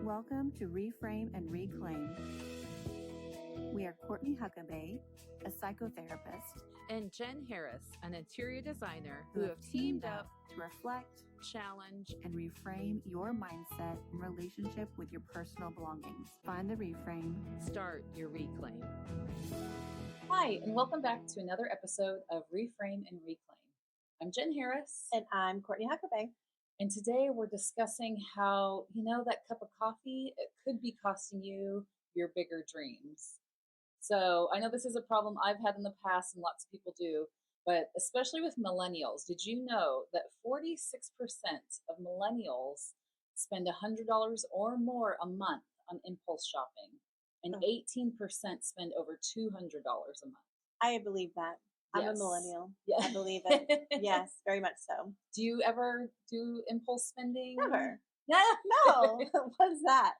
Welcome to Reframe and Reclaim. We are Courtney Huckabee, a psychotherapist, and Jen Harris, an interior designer who have teamed up to reflect, challenge, and reframe your mindset in relationship with your personal belongings. Find the reframe. Start your reclaim. Hi, and welcome back to another episode of Reframe and Reclaim. I'm Jen Harris. And I'm Courtney Huckabee. And today we're discussing how, that cup of coffee, it could be costing you your bigger dreams. So I know this is a problem I've had in the past and lots of people do, but especially with millennials, did you know that 46% of millennials spend $100 or more a month on impulse shopping, and 18% spend over $200 a month? I believe that. I'm Yes. a millennial. Yeah. I believe it. Yes, very much so. Do you ever do impulse spending? Never. No. What is that?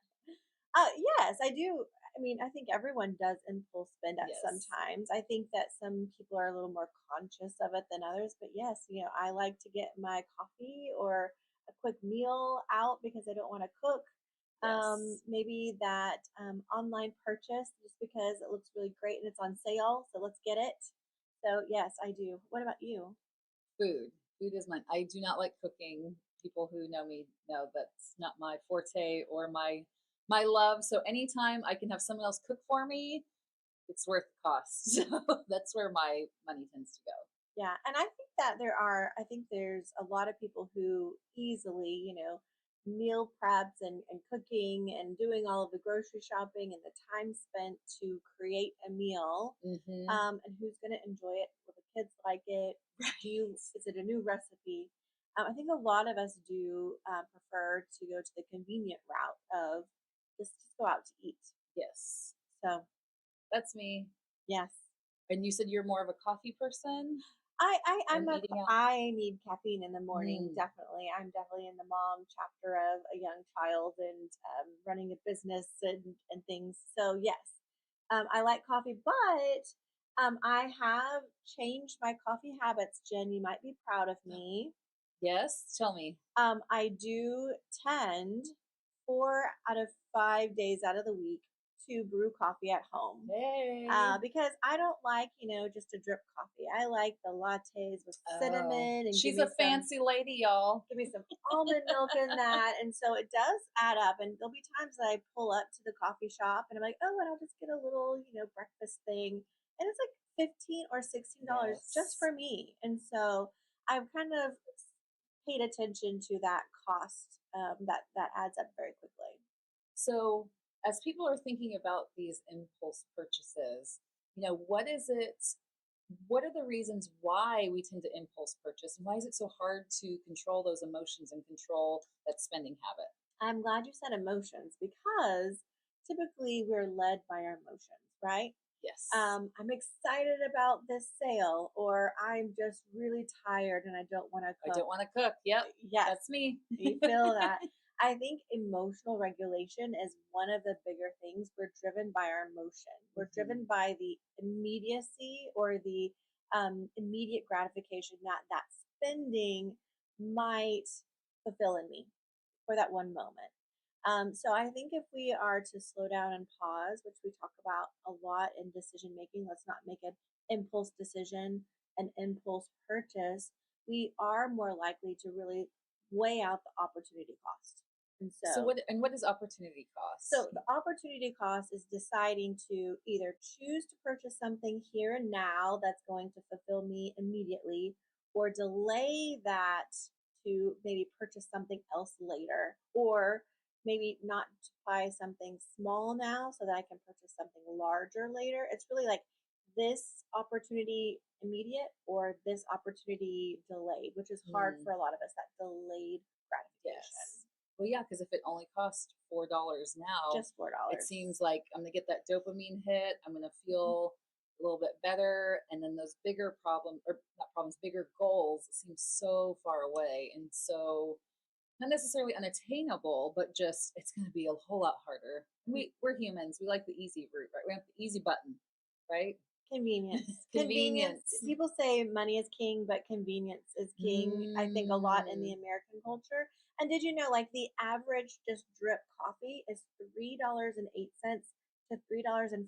Yes, I do. I mean, I think everyone does impulse spend at Yes. sometimes. I think that some people are a little more conscious of it than others. But yes, I like to get my coffee or a quick meal out because I don't want to cook. Yes. Maybe that online purchase just because it looks really great and it's on sale. So let's get it. So yes, I do. What about you? Food is mine. I do not like cooking. People who know me know that's not my forte or my love. So anytime I can have someone else cook for me, it's worth the cost. So that's where my money tends to go. Yeah, and I think that there's a lot of people who easily, meal preps and cooking and doing all of the grocery shopping and the time spent to create a meal, Mm-hmm. And who's going to enjoy it? Will the kids like it? Is it a new recipe? I think a lot of us do prefer to go to the convenient route of just go out to eat. Yes. So that's me. yes. And you said you're more of a coffee person? I need caffeine in the morning. Definitely. I'm definitely in the mom chapter of a young child and running a business and things. So yes, I like coffee, but I have changed my coffee habits. Jen, you might be proud of me. Yes, tell me. I do tend 4 out of 5 days out of the week to brew coffee at home. Hey. Because I don't like, just a drip coffee. I like the lattes with cinnamon. And she's a fancy lady, y'all. Give me some almond milk in that. And so it does add up. And there'll be times that I pull up to the coffee shop and I'm like, oh, and I'll just get a little, breakfast thing. And it's like $15 or $16 just for me. And so I've kind of paid attention to that cost that adds up very quickly. So as people are thinking about these impulse purchases, what are the reasons why we tend to impulse purchase, and why is it so hard to control those emotions and control that spending habit? I'm glad you said emotions, because typically we're led by our emotions, right? Yes. I'm excited about this sale, or I'm just really tired and I don't want to cook. I don't want to cook. Yep. Yes. That's me. You feel that. I think emotional regulation is one of the bigger things. We're driven by our emotion. We're driven by the immediacy or the immediate gratification that spending might fulfill in me for that one moment. So I think if we are to slow down and pause, which we talk about a lot in decision making, let's not make an impulse decision, an impulse purchase, we are more likely to really weigh out the opportunity cost. And so what is opportunity cost? So the opportunity cost is deciding to either choose to purchase something here and now that's going to fulfill me immediately, or delay that to maybe purchase something else later, or maybe not to buy something small now so that I can purchase something larger later. It's really like this opportunity immediate or this opportunity delayed, which is hard for a lot of us, that delayed gratification. Yes. Well, yeah, because if it only costs $4 now, just $4, it seems like I'm going to get that dopamine hit. I'm going to feel a little bit better. And then those bigger bigger goals seem so far away. And so not necessarily unattainable, but just, it's going to be a whole lot harder. We're humans. We like the easy route, right? We have the easy button, right? Convenience. People say money is king, but convenience is king. I think a lot in the American culture. And did you know, like, the average just drip coffee is $3.08 to $3.52.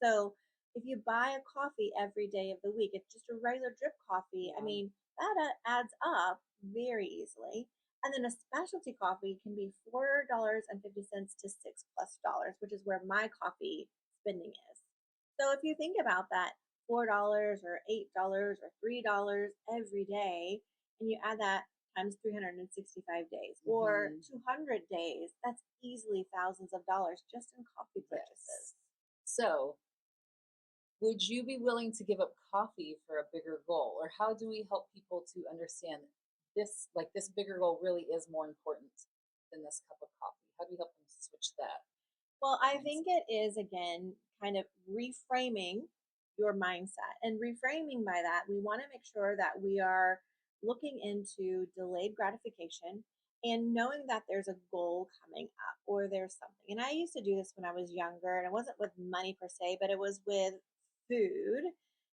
So if you buy a coffee every day of the week, it's just a regular drip coffee. I Yeah. mean, that adds up very easily. And then a specialty coffee can be $4.50 to $6+, which is where my coffee spending is. So if you think about that, $4 or $8 or $3 every day, and you add that times 365 days or Mhm. 200 days, that's easily thousands of dollars just in coffee purchases. Yes. So, would you be willing to give up coffee for a bigger goal? Or how do we help people to understand this, like this bigger goal really is more important than this cup of coffee? How do we help them switch that Well, I mindset? think it is, again, kind of reframing your mindset. And reframing by that, we want to make sure that we are looking into delayed gratification and knowing that there's a goal coming up or there's something. And I used to do this when I was younger, and it wasn't with money per se, but it was with food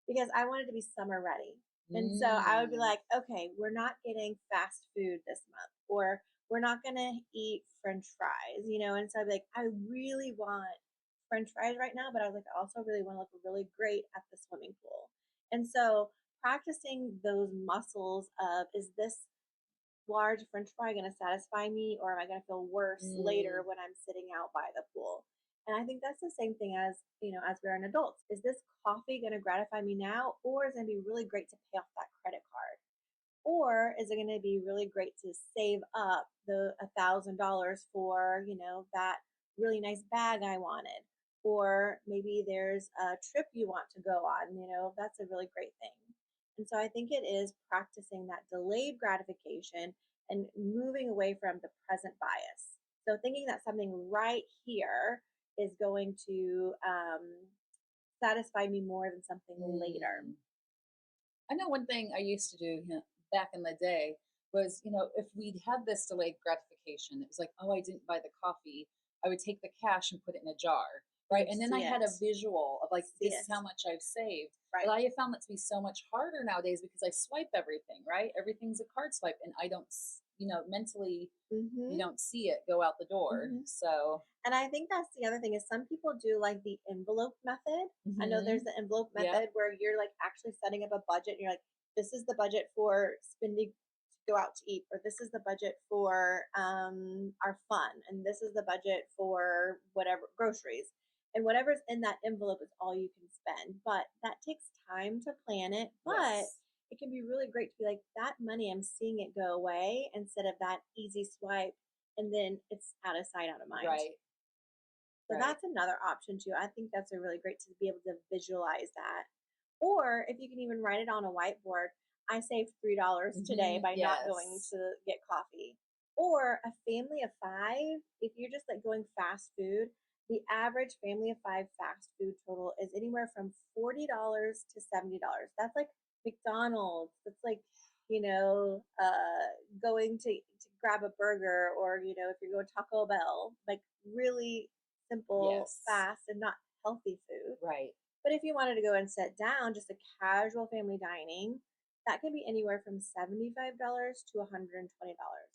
because I wanted to be summer ready. And so I would be Mm, like, okay, we're not getting fast food this month, or we're not going to eat french fries, and so I'd be like, I really want french fries right now, but I was like, I also really want to look really great at the swimming pool. And so practicing those muscles of, is this large french fry going to satisfy me, or am I going to feel worse later mm, when I'm sitting out by the pool? And I think that's the same thing as, as we're an adult. Is this coffee going to gratify me now, or is it going to be really great to pay off that credit card? Or is it going to be really great to save up the $1,000 for, that really nice bag I wanted? Or maybe there's a trip you want to go on, that's a really great thing. And so I think it is practicing that delayed gratification and moving away from the present bias. So thinking that something right here is going to satisfy me more than something later. mm. I know one thing I used to do, back in the day was, if we'd had this delayed gratification, it was like, oh, I didn't buy the coffee. I would take the cash and put it in a jar, right? You And then I see had it, a visual of like, see this is it, how much I've saved. But right? I have found that to be so much harder nowadays because I swipe everything, right? Everything's a card swipe, and I don't, mentally, you Mm-hmm. don't see it go out the door. Mm-hmm. So, And I think that's the other thing is some people do like the envelope method. I know there's mhm, the envelope yep, method where you're like actually setting up a budget. And you're like, this is the budget for spending to go out to eat, or this is the budget for our fun, and this is the budget for whatever groceries. And whatever's in that envelope is all you can spend. But that takes time to plan it. But yes, it can be really great to be like, that money, I'm seeing it go away instead of that easy swipe, and then it's out of sight, out of mind. right, So right. that's another option too. I think that's a really great to be able to visualize that. Or if you can even write it on a whiteboard, I saved $3 today by not going Yes. to get coffee. Or a family of five, if you're just like going fast food, the average family of five fast food total is anywhere from $40 to $70. That's like McDonald's. That's like, going to grab a burger, or, if you're going Taco Bell, like really simple, Yes. fast, and not healthy food. Right. But if you wanted to go and sit down, just a casual family dining, that can be anywhere from $75 to $120.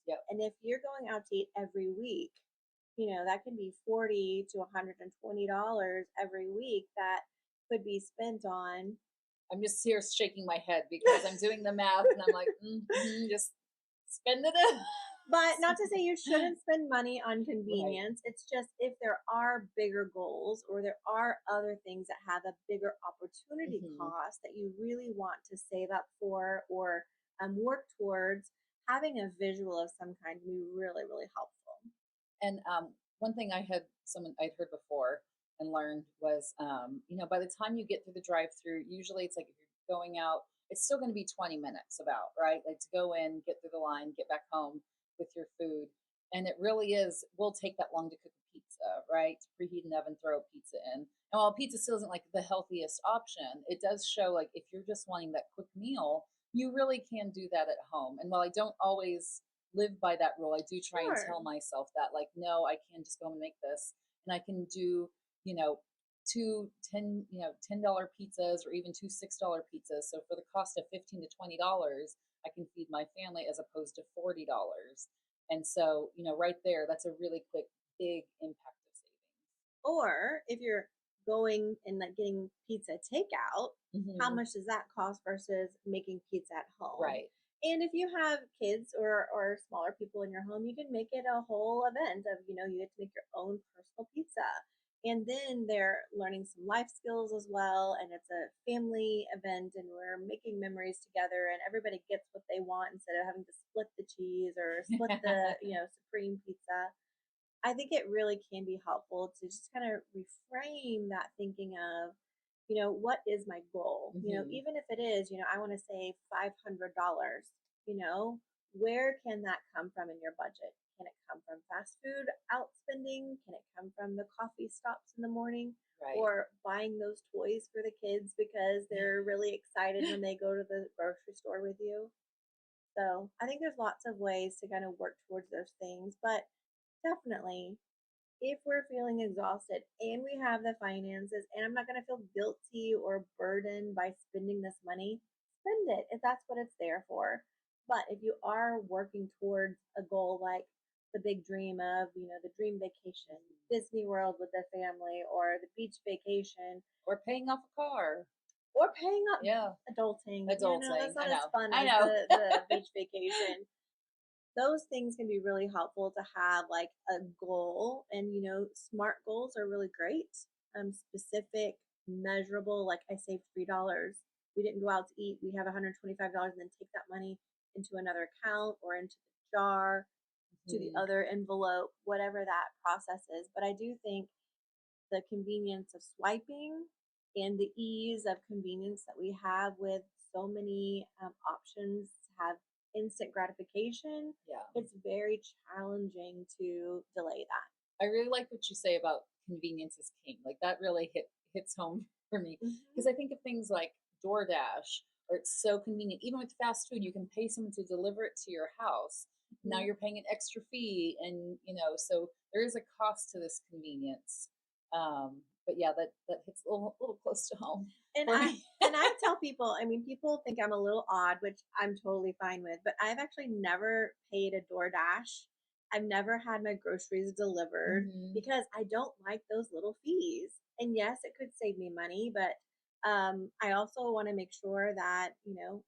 Yep. And if you're going out to eat every week, that can be $40 to $120 every week that could be spent on. I'm just here shaking my head because I'm doing the math and I'm like, just spend it. But not to say you shouldn't spend money on Right. convenience. It's just if there are bigger goals or there are other things that have a bigger opportunity Hmm. cost that you really want to save up for or work towards, having a visual of some kind can be really, really helpful. And one thing someone I'd heard before and learned was, by the time you get through the drive-through, usually it's like if you're going out, it's still going to be 20 minutes about, right? Like to go in, get through the line, get back home with your food. And it really will take that long to cook a pizza, right? To preheat an oven, throw a pizza in. And while pizza still isn't like the healthiest option, it does show like if you're just wanting that quick meal, you really can do that at home. And while I don't always live by that rule, I do try and Sure. tell myself that, like, no, I can just go home and make this. And I can do, you know, $10 pizzas or even two $6 pizzas. So for the cost of $15 to $20, I can feed my family as opposed to $40. And so, right there, that's a really quick, big impact of savings. Or if you're going and like getting pizza takeout, how much does that cost versus making pizza at home? Right. And if you have kids or smaller people in your home, you can make it a whole event of, you get to make your own personal pizza. And then they're learning some life skills as well. And it's a family event and we're making memories together and everybody gets what they want instead of having to split the cheese or split the, supreme pizza. I think it really can be helpful to just kind of reframe that thinking of, what is my goal? Even if it is, I want to save $500, where can that come from in your budget? Can it come from fast food outspending? Can it come from the coffee stops in the morning? Right. Or buying those toys for the kids because they're really excited when they go to the grocery store with you? So I think there's lots of ways to kind of work towards those things, but definitely if we're feeling exhausted and we have the finances and I'm not going to feel guilty or burdened by spending this money, spend it if that's what it's there for. But if you are working towards a goal like the big dream of, the dream vacation, Disney World with the family or the beach vacation or paying off a car or paying up adulting. That's not as fun as the beach vacation. Those things can be really helpful to have like a goal and smart goals are really great. Specific, measurable, like I saved $3. We didn't go out to eat. We have $125 and then take that money into another account or into the jar, to the other envelope, whatever that process is. But I do think the convenience of swiping and the ease of convenience that we have with so many options to have instant gratification, it's very challenging to delay that. I really like what you say about convenience is king. Like that really hits home for me because I think of things like DoorDash, or it's so convenient. Even with fast food, you can pay someone to deliver it to your house. Now you're paying an extra fee, and so there is a cost to this convenience. But yeah, that hits a little close to home. And I tell people, people think I'm a little odd, which I'm totally fine with, but I've actually never paid a DoorDash. I've never had my groceries delivered because I don't like those little fees. And yes, it could save me money, but I also want to make sure that,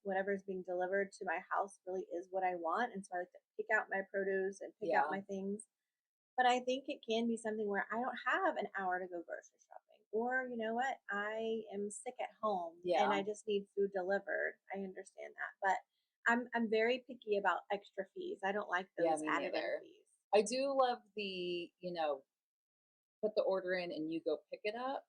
whatever is being delivered to my house really is what I want. And so I like to pick out my produce and pick out my things. But I think it can be something where I don't have an hour to go grocery shopping. Or, you know what, I am sick at home and I just need food delivered. I understand that. But I'm very picky about extra fees. I don't like those added fees. I do love the, put the order in and you go pick it up.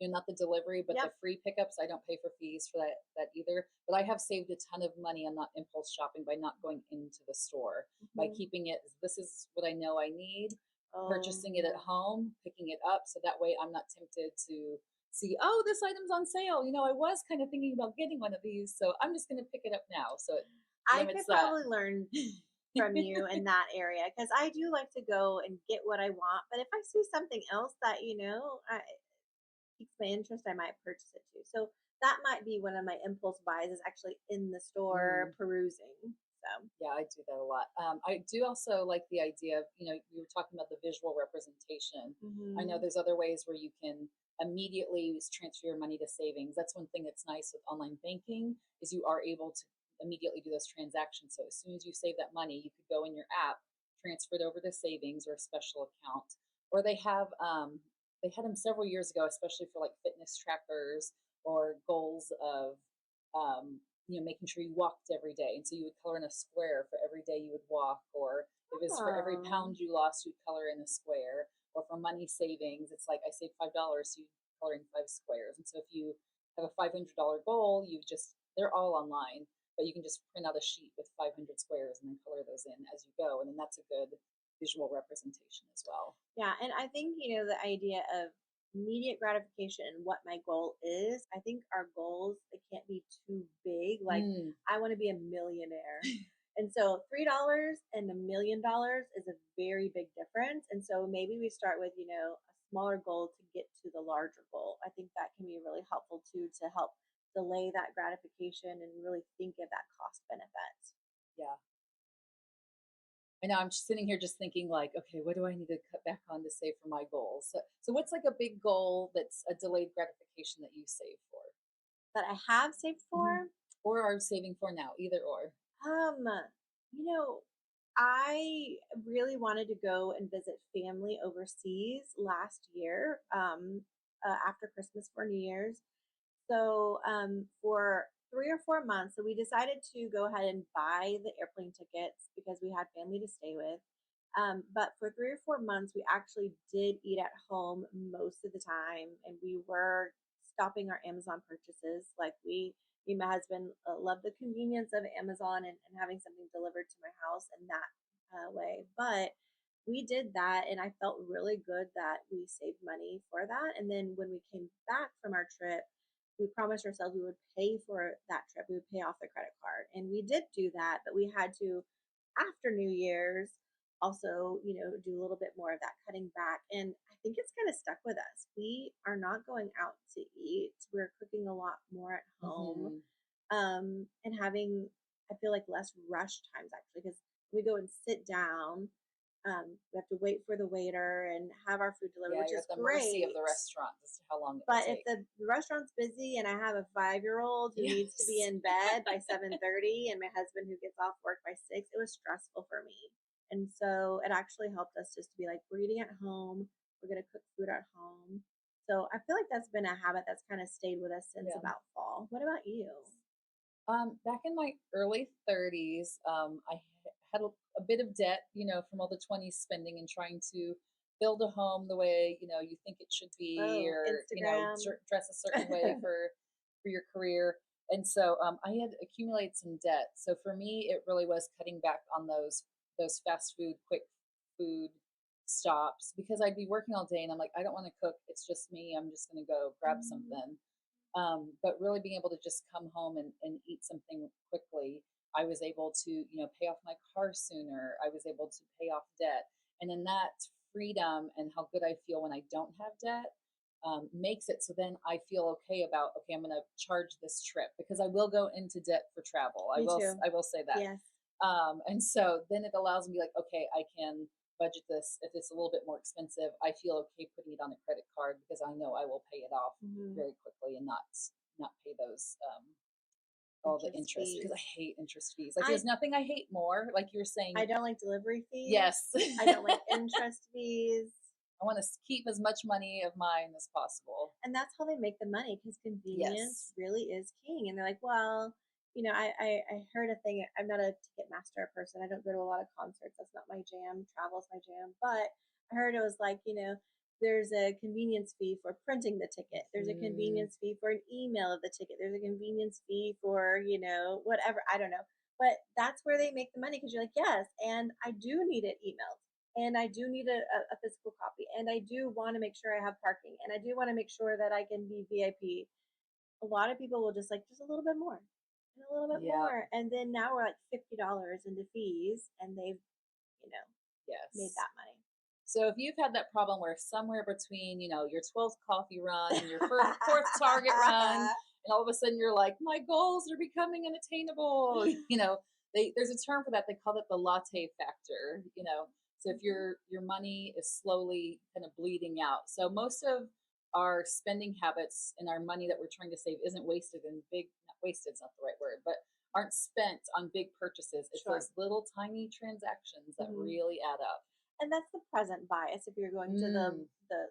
Not the delivery, but the free pickups. I don't pay for fees for that either. But I have saved a ton of money on not impulse shopping by not going into the store, by keeping it. This is what I know I need. Purchasing it at home, picking it up, so that way I'm not tempted to see, oh, this item's on sale. I was kind of thinking about getting one of these, so I'm just going to pick it up now. So I could probably learn from you in that area because I do like to go and get what I want. But if I see something else that piques my interest, I might purchase it too. So that might be one of my impulse buys is actually in the store perusing. So yeah, I do that a lot. I do also like the idea of, you were talking about the visual representation. I know there's other ways where you can immediately transfer your money to savings. That's one thing that's nice with online banking is you are able to immediately do those transactions. So as soon as you save that money, you could go in your app, transfer it over to savings or a special account. Or they had them several years ago, especially for like fitness trackers or goals of, making sure you walked every day. And so you would color in a square for every day you would walk, or if it's for every pound you lost, you'd color in a square. Or for money savings, it's like I saved $5, so you color in 5 squares. And so if you have a $500 goal, they're all online, but you can just print out a sheet with 500 squares and then color those in as you go. And then that's a good visual representation as well. Yeah. And I think, the idea of immediate gratification and what my goal is, I think our goals, they can't be too big. Like I want to be a millionaire. And so $3 and $1 million is a very big difference. And so maybe we start with, a smaller goal to get to the larger goal. I think that can be really helpful too, to help delay that gratification and really think of that cost benefit. Yeah. I know I'm just sitting here just thinking like, okay, what do I need to cut back on to save for my goals? So what's like a big goal that's a delayed gratification that you save for? That I have saved Mhm. for. Or are saving for now, either or? Um, you know, I really wanted to go and visit family overseas last year, after Christmas for New Year's. So, for 3 or 4 months, so we decided to go ahead and buy the airplane tickets because we had family to stay with. But for 3 or 4 months, we actually did eat at home most of the time, and we were stopping our Amazon purchases. Like me and my husband love the convenience of Amazon and having something delivered to my house in that way. But we did that, and I felt really good that we saved money for that. And then when we came back from our trip, we promised ourselves we would pay for that trip. We would pay off the credit card. And we did do that, but we had to, after New Year's, also, do a little bit more of that cutting back. And I think it's kind of stuck with us. We are not going out to eat. We're cooking a lot more at home, Mhm. and having, I feel like, less rush times actually, because we go and sit down. We have to wait for the waiter and have our food delivered, Yeah, which you're is at the mercy of great. the restaurant as to how long it will But if take. the restaurant's busy and I have a 5-year-old who needs to be Yes. in bed by 7:30 and my husband who gets off work by 6, it was stressful for me. And so it actually helped us just to be like, we're eating at home, we're gonna cook food at home. So I feel like that's been a habit that's kind of stayed with us since Yeah. about fall. What about you? Back in my early 30s, had a bit of debt, from all the 20s spending and trying to build a home the way, you think it should be, Oh, or, Instagram. dress a certain way for your career. And so I had accumulated some debt. So for me, it really was cutting back on those fast food, quick food stops because I'd be working all day and I'm like, I don't want to cook. It's just me. I'm just going to go grab something. But really being able to just come home and eat something quickly, I was able to, pay off my car sooner. I was able to pay off debt. And then that freedom and how good I feel when I don't have debt makes it so then I feel okay about, okay, I'm going to charge this trip because I will go into debt for travel. Me too. I will say that. Yes. And so then it allows me like, okay, I can budget this. If it's a little bit more expensive, I feel okay putting it on a credit card because I know I will pay it off Hmm. very quickly and not pay those all the Interest interest because fees. I hate interest fees. Like I there's nothing I hate more. Like you were saying, I don't like delivery fees. yes, I don't like interest fees. I want to keep as much money of mine as possible. And that's how they make the money, because convenience Yes. really is king. And they're like, well, I heard a thing. I'm not a Ticketmaster person. I don't go to a lot of concerts. That's not my jam. Travel's my jam. But I heard it was like, there's a convenience fee for printing the ticket. There's a Mm, convenience fee for an email of the ticket. There's a convenience fee for, whatever. I don't know. But that's where they make the money, because you're like, yes, and I do need it emailed, and I do need a physical copy, and I do want to make sure I have parking, and I do want to make sure that I can be VIP. A lot of people will just like just a little bit more and a little bit yeah. more, and then now we're like $50 into fees, and they've made Yes. that money. So if you've had that problem where somewhere between, your 12th coffee run and your fourth Target run, and all of a sudden you're like, my goals are becoming unattainable, there's a term for that. They call it the latte factor. So if your money is slowly kind of bleeding out. So most of our spending habits and our money that we're trying to save isn't wasted in not wasted, it's not the right word, but aren't spent on big purchases. It's Sure. those little tiny transactions that Mhm. really add up. And that's the present bias, if you're going to the Mm,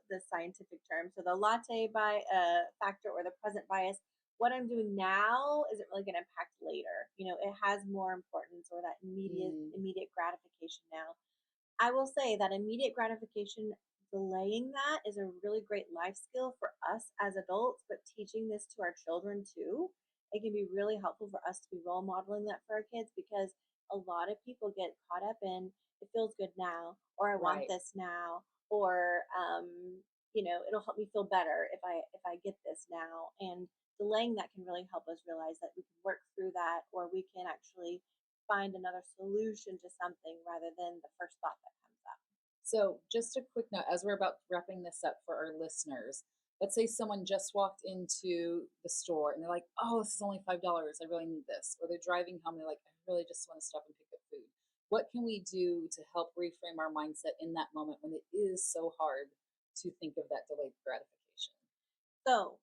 the scientific term. So the latte factor, or the present bias. What I'm doing now isn't really going to impact later. It has more importance, or that mm, immediate gratification now. I will say that immediate gratification, delaying that, is a really great life skill for us as adults, but teaching this to our children too. It can be really helpful for us to be role modeling that for our kids, because a lot of people get caught up in, it feels good now, or I want right. this now, or it'll help me feel better if I get this now. And delaying that can really help us realize that we can work through that, or we can actually find another solution to something rather than the first thought that comes up. So, just a quick note as we're about wrapping this up for our listeners. Let's say someone just walked into the store and they're like, oh, this is only $5. I really need this. Or they're driving home and they're like, I really just want to stop and pick up food. What can we do to help reframe our mindset in that moment when it is so hard to think of that delayed gratification? So,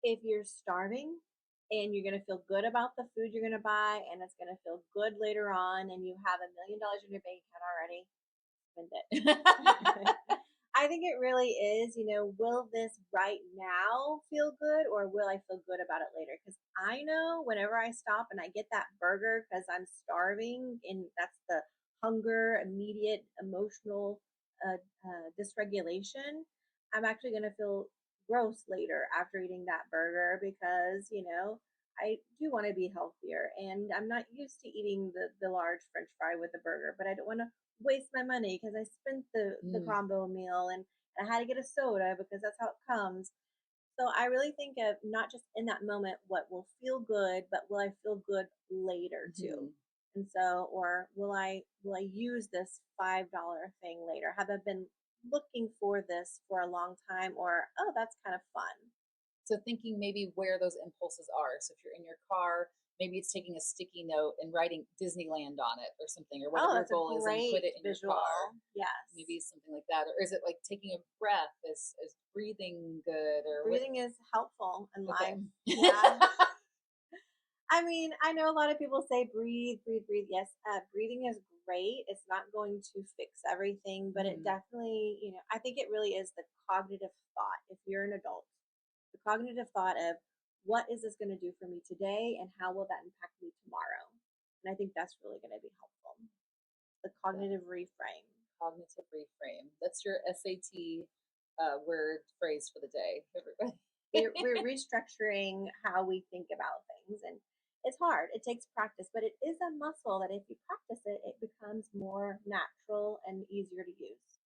if you're starving and you're going to feel good about the food you're going to buy and it's going to feel good later on and you have $1 million in your bank account already, spend it. I think it really is, will this right now feel good or will I feel good about it later? Because I know whenever I stop and I get that burger because I'm starving and that's the hunger, immediate emotional dysregulation, I'm actually going to feel gross later after eating that burger because, I do want to be healthier and I'm not used to eating the large french fry with a burger, but I don't want to waste my money because I spent the Mm, combo meal and I had to get a soda because that's how it comes. So I really think of not just in that moment what will feel good, but will I feel good later too? mhm. And so, or will I use this $5 thing later? Have I been looking for this for a long time, or oh, that's kind of fun? So thinking maybe where those impulses are. So if you're in your car, maybe it's taking a sticky note and writing Disneyland on it or something, or Oh, whatever your that's a goal is, and put great it in your visual. car. Yes. Maybe something like that. Or is it like taking a breath? Is breathing good? Or what? Breathing is helpful in Okay. life. Yeah. I mean, I know a lot of people say breathe, breathe, breathe. Yes, breathing is great. It's not going to fix everything, but it Mhm. definitely, I think it really is the cognitive thought. If you're an adult, the cognitive thought of what is this going to do for me today and how will that impact me tomorrow? And I think that's really going to be helpful. The Yeah. cognitive reframe. Cognitive reframe. That's your SAT word phrase for the day, everybody. We're restructuring how we think about things, and it's hard. It takes practice, but it is a muscle that if you practice it, it becomes more natural and easier to use.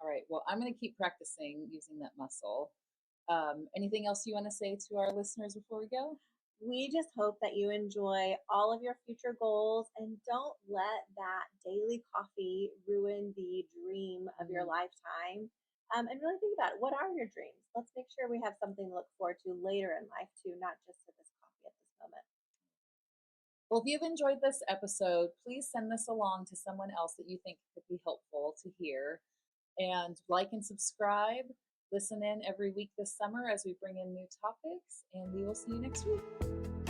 All right. Well, I'm going to keep practicing using that muscle. Anything else you want to say to our listeners before we go? We just hope that you enjoy all of your future goals and don't let that daily coffee ruin the dream of your Mm. lifetime. And really think about it. What are your dreams? Let's make sure we have something to look forward to later in life, too, not just to this coffee at this moment. Well, if you've enjoyed this episode, please send this along to someone else that you think could be helpful to hear. And like and subscribe. Listen in every week this summer as we bring in new topics, and we will see you next week.